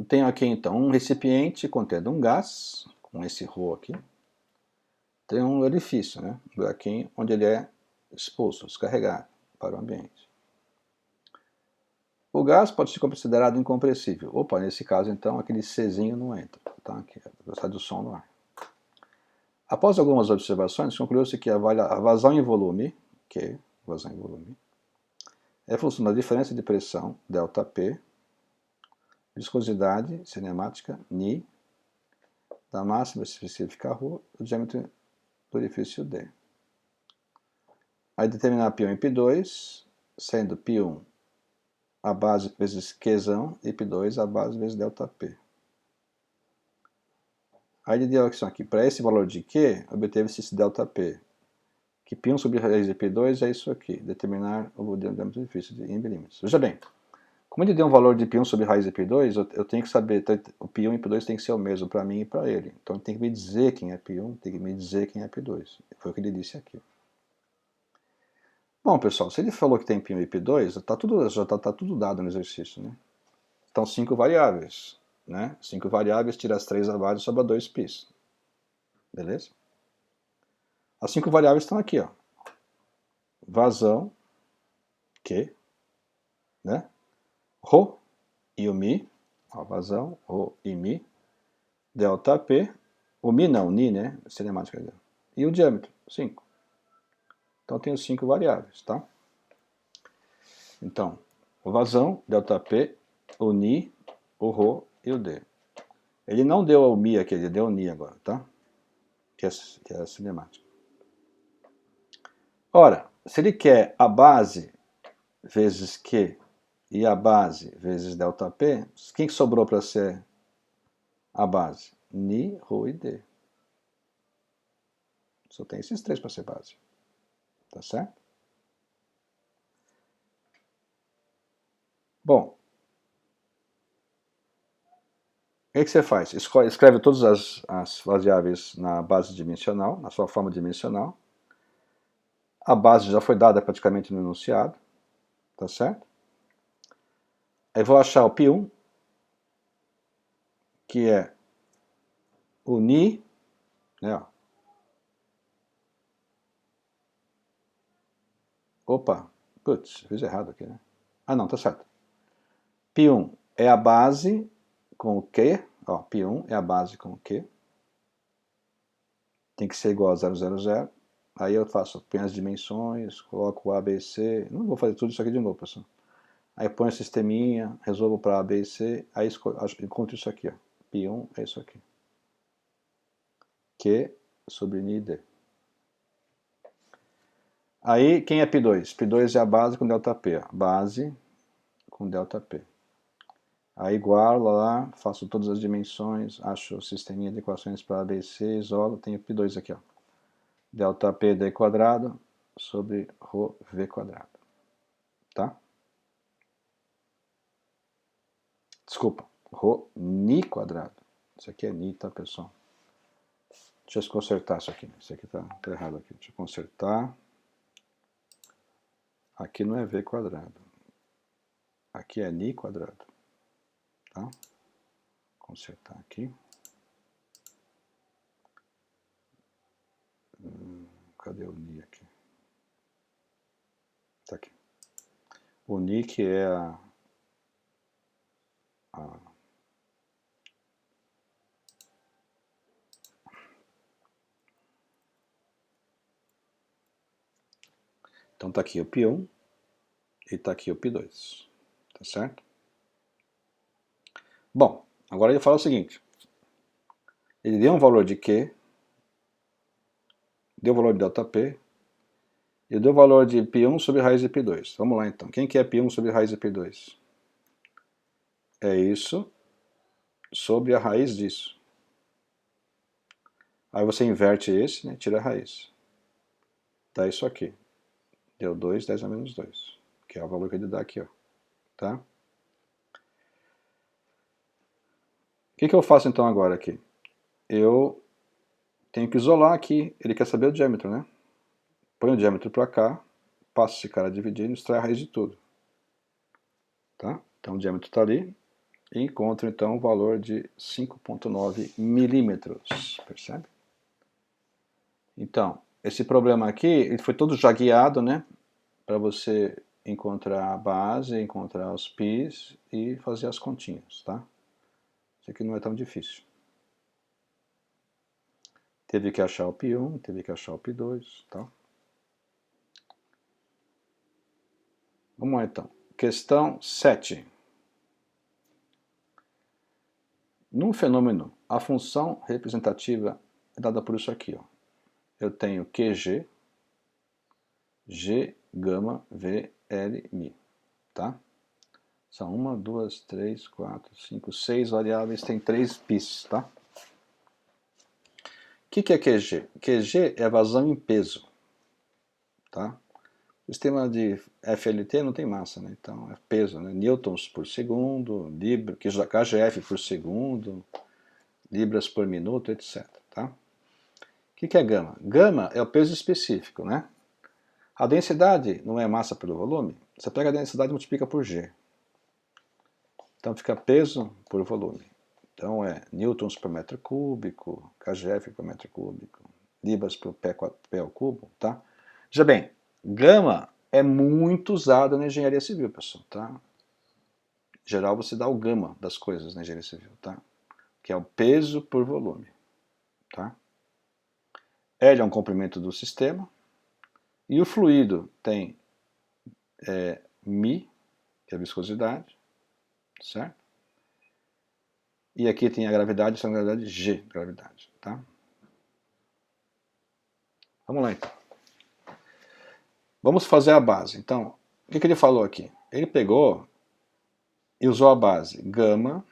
Tenho aqui então um recipiente contendo um gás, com esse ρ aqui. Tem um orifício, né? Um buraquinho onde ele é exposto, descarregado para o ambiente. O gás pode ser considerado incompressível. Opa, nesse caso então aquele Czinho não entra, tá? Aqui, a velocidade do som no ar. Após algumas observações, concluiu-se que a vazão em volume, vazão em volume, é função da diferença de pressão, ΔP, viscosidade cinemática, Ni, da máxima específica ρ, do diâmetro do orifício D. Aí determinar π1 e π2, sendo π1 a base vezes Qzão e π2 a base vezes ΔP. Aí ele deu aqui, para esse valor de Q, obteve-se esse ΔP, que π1 sobre raiz de π2 é isso aqui, determinar o diâmetro do orifício em milímetros. Veja bem, como ele deu um valor de π1 sobre raiz de π2, eu tenho que saber, o π1 e π2 tem que ser o mesmo para mim e para ele. Então ele tem que me dizer quem é π1, tem que me dizer quem é π2. Foi o que ele disse aqui. Bom, pessoal, se ele falou que tem π1 e π2, já está tudo dado no exercício, né? Então 5 variáveis, né? 5 variáveis, tira as 3 abaixo, sobra 2 π's. Beleza? As 5 variáveis estão aqui, ó. Vazão, Q, né? ρ e o μ, ó, vazão, ρ e μ, ΔP, o μ não, Ni, né? Cinemática. E o diâmetro, 5. Então eu tenho 5 variáveis, tá? Então, o vazão, ΔP, o Ni, o ρ e o D. Ele não deu o μ aqui, ele deu o Ni agora, tá? Que é a cinemática. Ora, se ele quer a base vezes Q e a base vezes ΔP, quem que sobrou para ser a base? Ni, ρ e D. Só tem esses 3 para ser base. Tá certo? Bom, o que você faz? Escreve todas as variáveis na base dimensional, na sua forma dimensional. A base já foi dada praticamente no enunciado. Tá certo? Aí vou achar o π1, que é o Ni, né, ó. Opa, putz, fiz errado aqui, né? Ah, não, tá certo. π1 é a base com o Q, ó, π1 é a base com o Q. Tem que ser igual a 000. Aí eu faço, ponho as dimensões, coloco o A, B, C. Não vou fazer tudo isso aqui de novo, pessoal. Aí ponho o sisteminha, resolvo para A, B e C, aí encontro isso aqui, ó. π1 é isso aqui. Q sobre Ni, D. Aí, quem é π2? π2 é a base com ΔP, ó. Base com ΔP. Aí igualo lá, faço todas as dimensões, acho o sisteminha de equações para A, B e C, isolo, tenho π2 aqui, ó. ΔP D quadrado sobre ρ V quadrado. Tá? Desculpa, ρ Ni quadrado. Isso aqui é Ni, tá, pessoal? Deixa eu consertar isso aqui. Isso aqui tá errado aqui. Deixa eu consertar. Aqui não é V quadrado. Aqui é Ni quadrado. Tá? Consertar aqui. Cadê o Ni aqui? Tá aqui. O Ni que é Então tá aqui o π1 e tá aqui o π2. Tá certo? Bom, agora ele fala o seguinte. Ele deu um valor de Q, deu o valor de ΔP, e deu o valor de π1 sobre raiz de π2. Vamos lá então. Quem que é π1 sobre raiz de π2? É isso sobre a raiz disso. Aí você inverte esse, né, tira a raiz. Dá isso aqui. Deu 2, 10 a menos 2. Que é o valor que ele dá aqui, ó. Tá? O que eu faço então agora aqui? Eu tenho que isolar aqui. Ele quer saber o diâmetro, né? Põe o diâmetro para cá, passa esse cara dividindo e extrai a raiz de tudo. Tá? Então o diâmetro está ali. E encontro então o valor de 5,9 milímetros. Percebe? Então, esse problema aqui, ele foi todo já guiado, né? Para você encontrar a base, encontrar os π's e fazer as continhas, tá? Isso aqui não é tão difícil. Teve que achar o π1, teve que achar o π2, tá? Vamos lá então. Questão 7. Num fenômeno, a função representativa é dada por isso aqui, ó. Eu tenho QG, G, gama, V, L, Mi, tá? São 1, 2, 3, 4, 5, 6 variáveis, tem 3 π's, tá? O que é QG? QG é vazão em peso, tá? O sistema de FLT não tem massa, né? Então é peso, né? Newtons por segundo, KGF por segundo, libras por minuto, etc. Tá? O que é gama? Gama é o peso específico, né? A densidade não é massa pelo volume? Você pega a densidade e multiplica por G. Então fica peso por volume. Então é newtons por metro cúbico, KGF por metro cúbico, libras por pé ao cubo, tá? Veja bem, gama é muito usado na engenharia civil, pessoal, tá? Em geral você dá o gama das coisas na engenharia civil, tá? Que é o peso por volume, tá? L é um comprimento do sistema e o fluido tem μ, que é a viscosidade, certo? E aqui tem a gravidade, essa é a gravidade G, gravidade, tá? Vamos lá então. Vamos fazer a base. Então, o que ele falou aqui? Ele pegou e usou a base gama,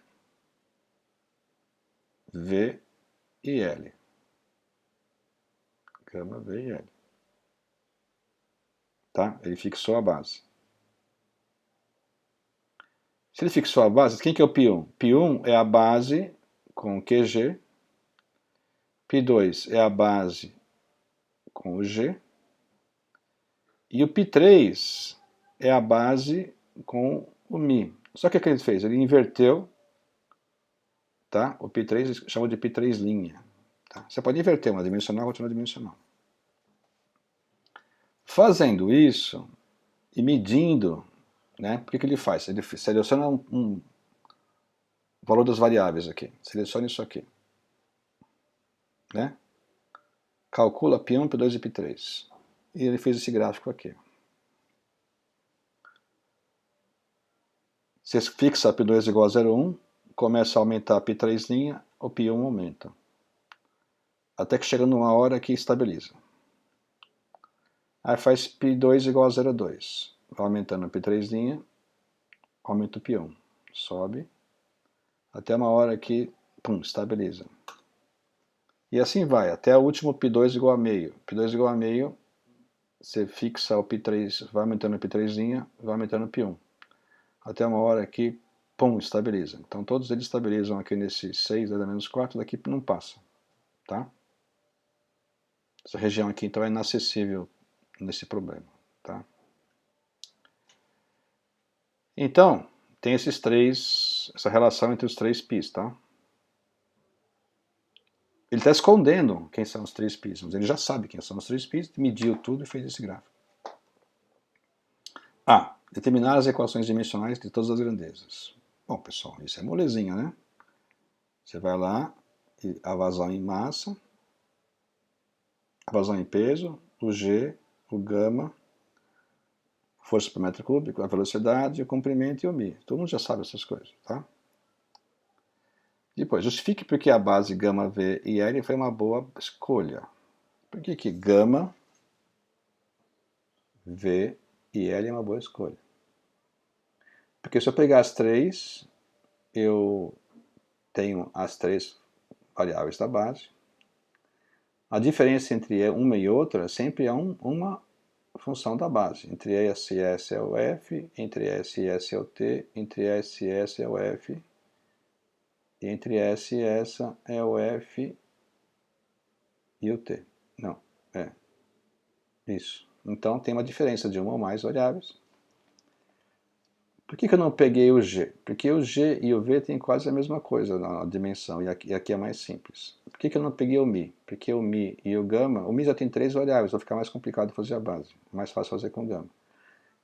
V e L. Gama, V e L. Tá? Ele fixou a base. Se ele fixou a base, quem que é o π1? π1 é a base com QG, π2 é a base com o G, e o π3 é a base com o Mi. Só que o que ele fez? Ele inverteu, tá? O π3 ele chamou de π3'. Tá? Você pode inverter uma dimensional, outra dimensional. Fazendo isso e medindo, né? O que ele faz? Ele seleciona um valor das variáveis aqui. Seleciona isso aqui. Né? Calcula π1, π2 e π3. E ele fez esse gráfico aqui. Se fixa π2 igual a 0,1, começa a aumentar π3', o π1 aumenta. Até que chega numa hora que estabiliza. Aí faz π2 igual a 0,2. Vai aumentando π3', aumenta o π1. Sobe. Até uma hora que, pum, estabiliza. E assim vai, até o último π2 igual a meio. π2 igual a meio, você fixa o π3, vai aumentando o π3', vai aumentando o π1. Até uma hora que, pum, estabiliza. Então todos eles estabilizam aqui nesse 6, 10 a menos 4, daqui não passa. Tá? Essa região aqui então é inacessível nesse problema. Tá? Então, tem essa relação entre os 3 πs, tá? Ele está escondendo quem são os 3 πs, mas ele já sabe quem são os 3 πs, mediu tudo e fez esse gráfico. Determinar as equações dimensionais de todas as grandezas. Bom, pessoal, isso é molezinha, né? Você vai lá, e a vazão em massa, a vazão em peso, o G, o gama, força por metro cúbico, a velocidade, o comprimento e o μ. Todo mundo já sabe essas coisas, tá? Depois, justifique por que a base gama V e L foi uma boa escolha. Por que gama, V e L é uma boa escolha? Porque se eu pegar as 3, eu tenho as 3 variáveis da base. A diferença entre uma e outra sempre é uma função da base. Entre S e S é o F, entre S e S é o T, entre S e S é o F, e entre S e essa é o F e o T. Não, é isso. Então tem uma diferença de uma ou mais variáveis. Por que eu não peguei o G? Porque o G e o V têm quase a mesma coisa na dimensão, e aqui é mais simples. Por que eu não peguei o μ? Porque o μ e o gama, o μ já tem 3 variáveis, vai ficar mais complicado fazer a base, mais fácil fazer com gama.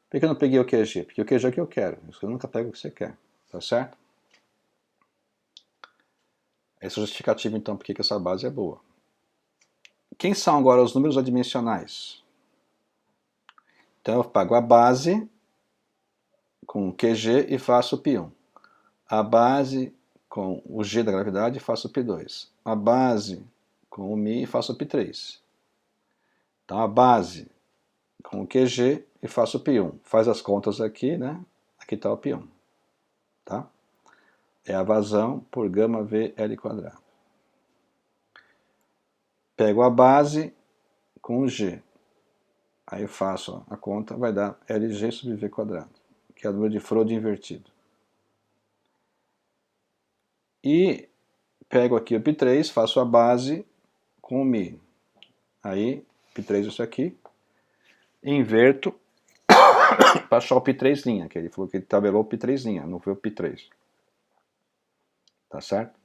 Por que eu não peguei o QG? Porque o QG é o que eu quero, eu nunca pego o que você quer, tá certo? Essa é a justificativa então porque essa base é boa. Quem são agora os números adimensionais? Então eu pago a base com o QG e faço o π1. A base com o G da gravidade e faço o π2. A base com o μ e faço o π3. Então a base com o QG e faço o π1. Faz as contas aqui, né? Aqui está o π1. Tá? É a vazão por gama V L quadrado. Pego a base com o G. Aí eu faço a conta, vai dar LG sobre V quadrado, que é o número de Frode invertido. E pego aqui o π3, faço a base com o μ. Aí, π3 isso aqui, inverto para achar o π3', que ele falou que ele tabelou o π3', não foi o π3. Tá certo?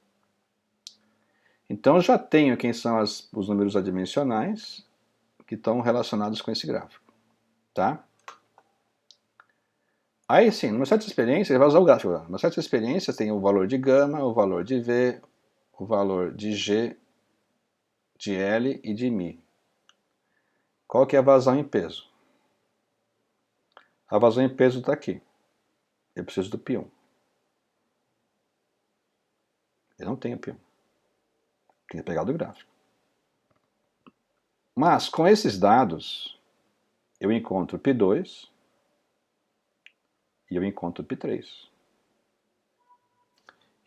Então já tenho quem são os números adimensionais que estão relacionados com esse gráfico. Tá? Aí sim, numa certa experiência, ele vai usar o gráfico agora. Numa certa experiência tem o valor de gama, o valor de V, o valor de G, de L e de μ. Qual que é a vazão em peso? A vazão em peso está aqui. Eu preciso do π1. Eu não tenho π1. Tenho que pegar do gráfico. Mas com esses dados, eu encontro π2 e eu encontro π3.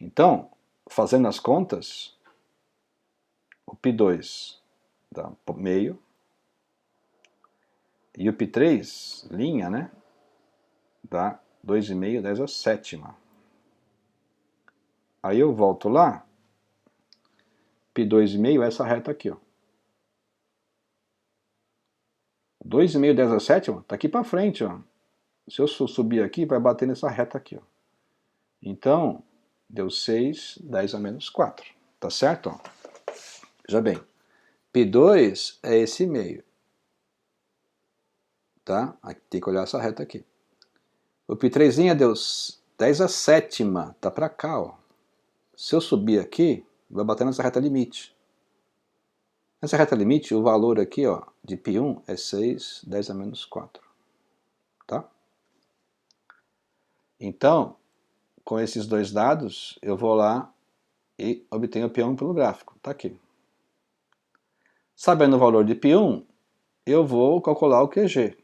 Então, fazendo as contas, o π2 dá meio e o π3, né, dá 2,5 10 a sétima. Aí eu volto lá, π2,5 é essa reta aqui, ó. 2,5 10 a sétima está aqui para frente, ó. Se eu subir aqui, vai bater nessa reta aqui, ó. Então, deu 6, 10 a menos 4. Tá certo? Ó. Veja bem, π2 é esse meio. Tá? Aqui, tem que olhar essa reta aqui. O π3 deu 10 a sétima, tá para cá, ó. Se eu subir aqui, vai bater nessa reta limite. Nessa reta limite, o valor aqui, ó, de π1 é 6, 10 a menos 4. Tá? Então, com esses dois dados, eu vou lá e obtenho o π1 pelo gráfico. Tá aqui. Sabendo o valor de π1, eu vou calcular o QG.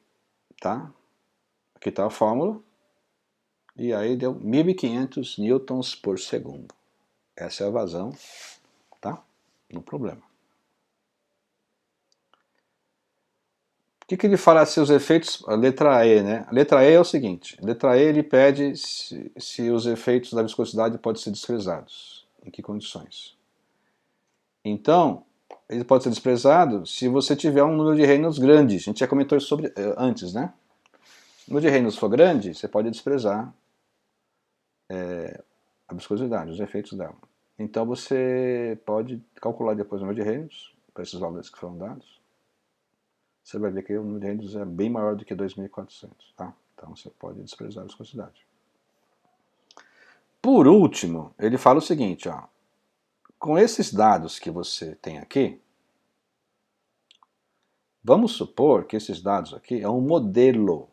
Tá? Aqui está a fórmula. E aí deu 1.500 newtons por segundo. Essa é a vazão, tá? No problema. O que ele fala se os efeitos... A letra E, né? A letra E é o seguinte. A letra E ele pede se os efeitos da viscosidade podem ser desprezados. Em que condições? Então, ele pode ser desprezado se você tiver um número de Reynolds grande. A gente já comentou isso sobre antes, né? Se o número de Reynolds for grande, você pode desprezar a viscosidade, os efeitos dela. Então você pode calcular depois o número de reinos, para esses valores que foram dados. Você vai ver que o número de reinos é bem maior do que 2.400, tá? Então você pode desprezar a viscosidade. Por último, ele fala o seguinte, ó, com esses dados que você tem aqui, vamos supor que esses dados aqui é um modelo,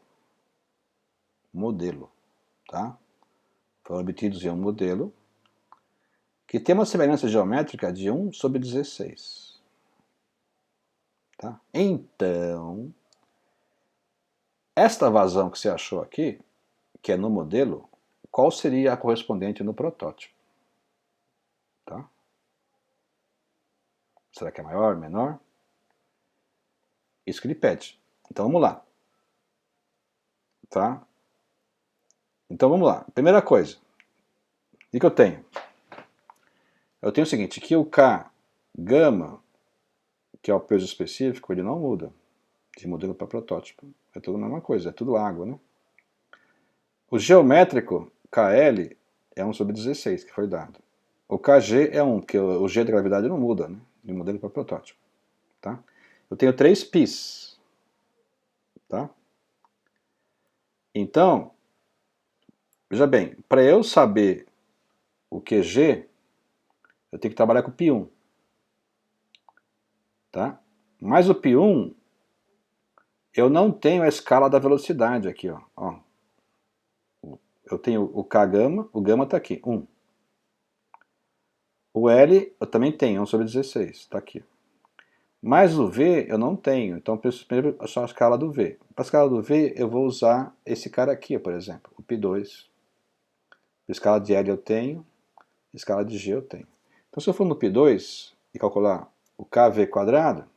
tá? Foram obtidos em um modelo que tem uma semelhança geométrica de 1/16. Tá? Então, esta vazão que você achou aqui, que é no modelo, qual seria a correspondente no protótipo? Tá? Será que é maior, menor? Isso que ele pede. Então vamos lá. Tá? Então vamos lá. Primeira coisa, o que eu tenho? Eu tenho o seguinte, que o K gama, que é o peso específico, ele não muda de modelo para protótipo. É tudo a mesma coisa, é tudo água, né? O geométrico, KL, é 1/16, que foi dado. O KG é 1, porque o G da gravidade não muda, né? De modelo para protótipo. Tá? Eu tenho 3 πs. Tá? Então, veja bem, para eu saber o QG, eu tenho que trabalhar com o π1. Tá? Mas o π1, eu não tenho a escala da velocidade aqui. Ó. Eu tenho o K gama, o gama está aqui, 1. O L eu também tenho, 1/16, está aqui. Mas o V eu não tenho, então eu preciso primeiro achar a escala do V. Para a escala do V eu vou usar esse cara aqui, por exemplo, o π2. A escala de L eu tenho, a escala de G eu tenho. Então se eu for no π2 e calcular o kV quadrado,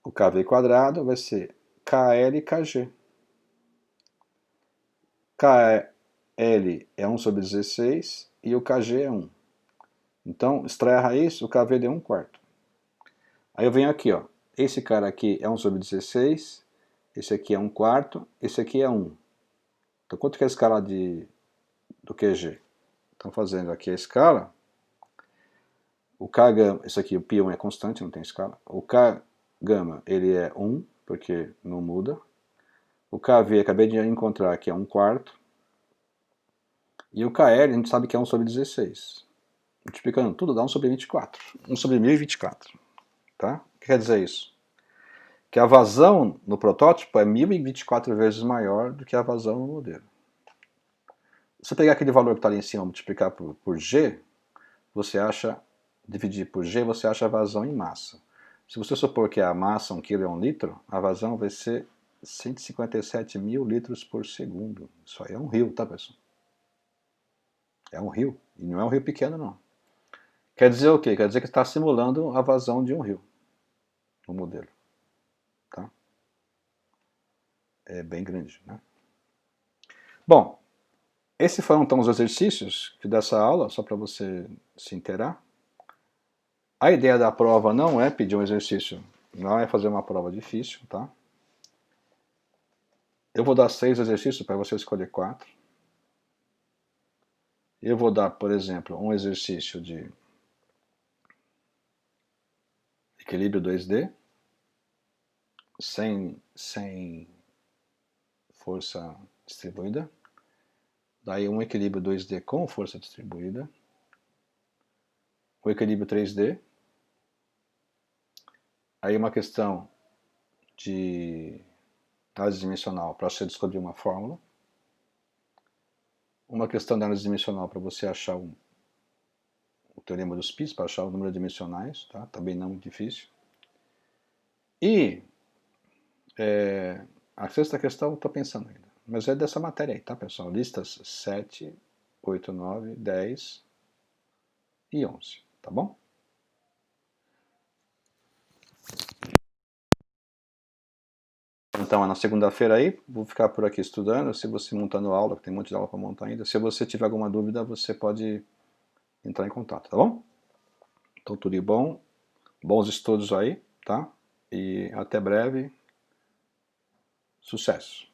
o kV quadrado vai ser KL e KG. KL é 1/16 e o KG é 1. Então, extrai a raiz, o KV deu 1/4. Aí eu venho aqui, ó. Esse cara aqui é 1/16, esse aqui é 1/4, esse aqui é 1. Então, quanto que é a escala do QG? Estão fazendo aqui a escala. O K gama, esse aqui, o π1 é constante, não tem escala. O K gama, ele é 1, porque não muda. O KV, acabei de encontrar aqui, é 1/4. E o KL, a gente sabe que é 1/16. Multiplicando tudo dá 1/24. 1/1024. Tá? O que quer dizer isso? Que a vazão no protótipo é 1024 vezes maior do que a vazão no modelo. Se você pegar aquele valor que está ali em cima e multiplicar por G, você acha, dividir por G, você acha a vazão em massa. Se você supor que a massa 1 kg é 1 litro, a vazão vai ser 157 mil litros por segundo. Isso aí é um rio, tá, pessoal? É um rio. E não é um rio pequeno, não. Quer dizer o quê? Quer dizer que está simulando a vazão de um rio no modelo. Tá? É bem grande, né? Bom, esses foram então os exercícios dessa aula, só para você se inteirar. A ideia da prova não é pedir um exercício, não é fazer uma prova difícil, tá? Eu vou dar 6 exercícios para você escolher 4. Eu vou dar, por exemplo, um exercício de equilíbrio 2D, sem força distribuída. Daí um equilíbrio 2D com força distribuída. O equilíbrio 3D. Aí uma questão de análise dimensional para você descobrir uma fórmula. Uma questão de análise dimensional para você achar o teorema dos πs, para achar o número de dimensionais, tá? Também não muito difícil. E a sexta questão eu estou pensando ainda, mas é dessa matéria aí, tá, pessoal? Listas 7, 8, 9, 10 e 11, tá bom? Então, na segunda-feira aí, vou ficar por aqui estudando. Se você montando aula, que tem um monte de aula para montar ainda, se você tiver alguma dúvida, você pode entrar em contato, tá bom? Então, tudo de bom, bons estudos aí, tá? E até breve, sucesso!